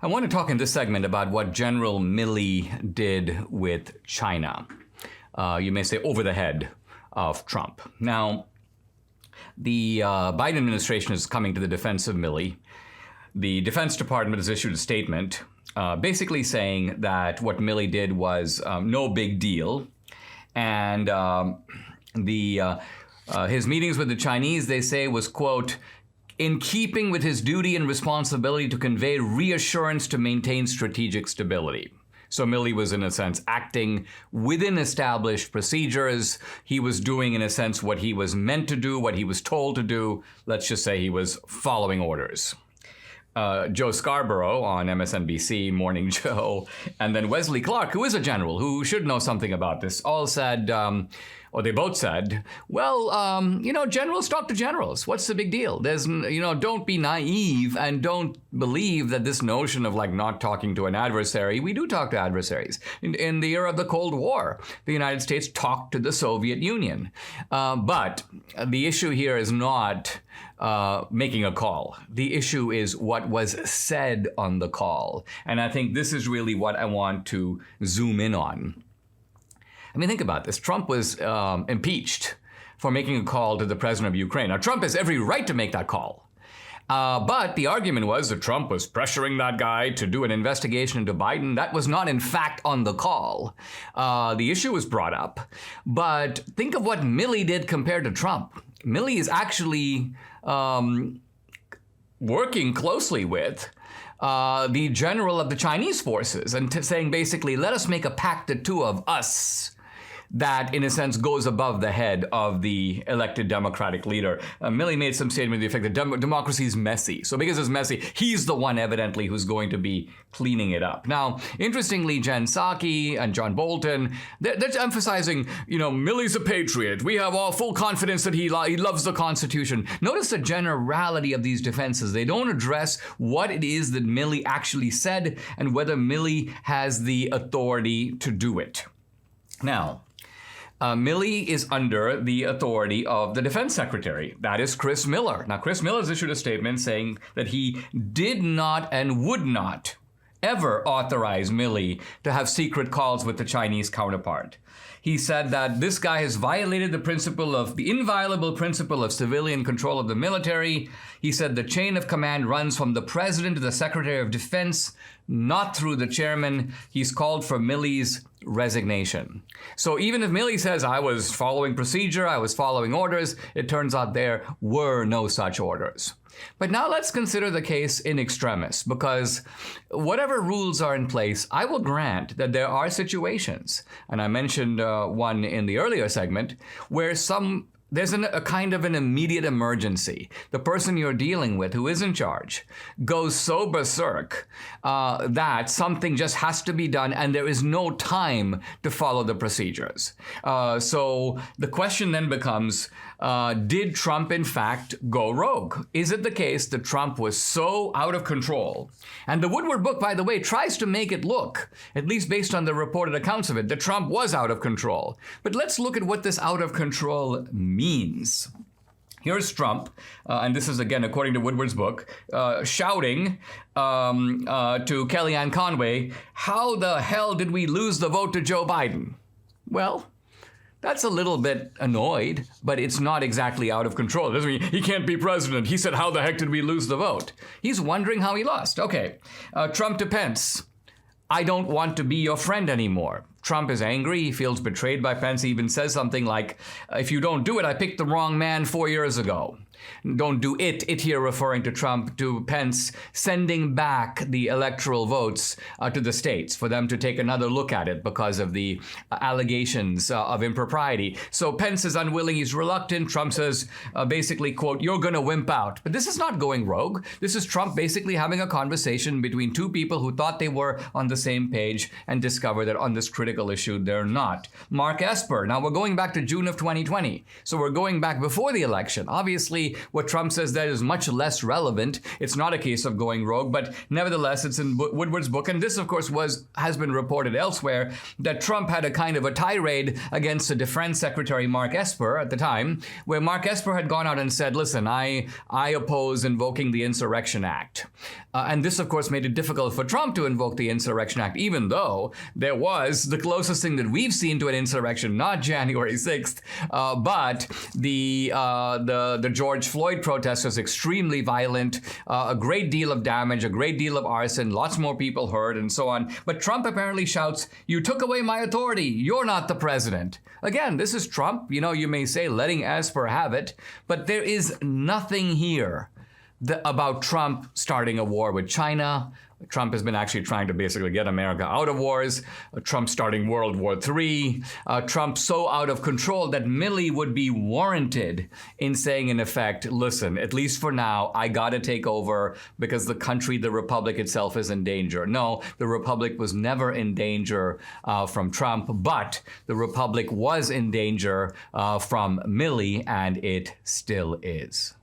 I want to talk in this segment about what General Milley did with China. You may say over the head of Trump. Now, the Biden administration is coming to the defense of Milley. The Defense Department has issued a statement basically saying that what Milley did was no big deal. And his meetings with the Chinese, they say, was, quote, in keeping with his duty and responsibility to convey reassurance to maintain strategic stability. So Milley was, in a sense, acting within established procedures. He was doing, in a sense, what he was meant to do, what he was told to do. Let's just say he was following orders. Joe Scarborough on MSNBC, Morning Joe, and then Wesley Clark, who is a general, who should know something about this, all said, or they both said, well, generals talk to generals. What's the big deal? There's, don't be naive and don't believe that this notion of not talking to an adversary. We do talk to adversaries. In the era of the Cold War, the United States talked to the Soviet Union. But the issue here is not making a call. The issue is what was said on the call. And I think this is really what I want to zoom in on. I mean, think about this. Trump was impeached for making a call to the president of Ukraine. Now, Trump has every right to make that call. But the argument was that Trump was pressuring that guy to do an investigation into Biden. That was not, in fact, on the call. The issue was brought up. But think of what Milley did compared to Trump. Milley is actually working closely with the general of the Chinese forces and saying basically, let us make a pact, the two of us, that, in a sense, goes above the head of the elected Democratic leader. Milley made some statement to the effect that democracy is messy. So because it's messy, he's the one, evidently, who's going to be cleaning it up. Now, interestingly, Jen Psaki and John Bolton, they're emphasizing, Milley's a patriot. We have all full confidence that he loves the Constitution. Notice the generality of these defenses. They don't address what it is that Milley actually said and whether Milley has the authority to do it. Now, Milley is under the authority of the defense secretary. That is Chris Miller. Now, Chris Miller has issued a statement saying that he did not and would not ever authorize Milley to have secret calls with the Chinese counterpart. He said that this guy has violated the inviolable principle of civilian control of the military. He said the chain of command runs from the president to the secretary of defense, not through the chairman. He's called for Milley's resignation. So even if Milley says, I was following procedure, I was following orders, it turns out there were no such orders. But now let's consider the case in extremis, because whatever rules are in place, I will grant that there are situations, and I mentioned one in the earlier segment, where there's a kind of an immediate emergency. The person you're dealing with, who is in charge, goes so berserk that something just has to be done and there is no time to follow the procedures. So the question then becomes, did Trump in fact go rogue? Is it the case that Trump was so out of control? And the Woodward book, by the way, tries to make it look, at least based on the reported accounts of it, that Trump was out of control. But let's look at what this out of control means. Here's Trump, and this is, again, according to Woodward's book, shouting to Kellyanne Conway, how the hell did we lose the vote to Joe Biden? Well, that's a little bit annoyed, but it's not exactly out of control. It doesn't mean he can't be president. He said, how the heck did we lose the vote? He's wondering how he lost. Okay, Trump to Pence. I don't want to be your friend anymore. Trump is angry. He feels betrayed by Pence. He even says something like, if you don't do it, I picked the wrong man 4 years ago. Don't do it here referring to Trump, to Pence, sending back the electoral votes to the states for them to take another look at it because of the allegations of impropriety. So Pence is unwilling, he's reluctant. Trump says, basically, quote, you're going to wimp out. But this is not going rogue. This is Trump basically having a conversation between two people who thought they were on the same page and discover that on this critical issue, they're not. Mark Esper. Now, we're going back to June of 2020. So we're going back before the election. Obviously, Obviously, what Trump says there is much less relevant. It's not a case of going rogue, but nevertheless, it's in Woodward's book. And this, of course, has been reported elsewhere, that Trump had a kind of a tirade against the Defense Secretary Mark Esper at the time, where Mark Esper had gone out and said, listen, I oppose invoking the Insurrection Act. And this, of course, made it difficult for Trump to invoke the Insurrection Act, even though there was the closest thing that we've seen to an insurrection, not January 6th, but the George Floyd protest was extremely violent, a great deal of damage, a great deal of arson, lots more people hurt, and so on. But Trump apparently shouts, "You took away my authority. You're not the president." Again, this is Trump, you may say, letting Esper have it, but there is nothing here about Trump starting a war with China. Trump has been actually trying to basically get America out of wars. Trump starting World War III. Trump so out of control that Milley would be warranted in saying, in effect, listen, at least for now, I got to take over because the country, the republic itself, is in danger. No, the republic was never in danger from Trump, but the republic was in danger from Milley, and it still is.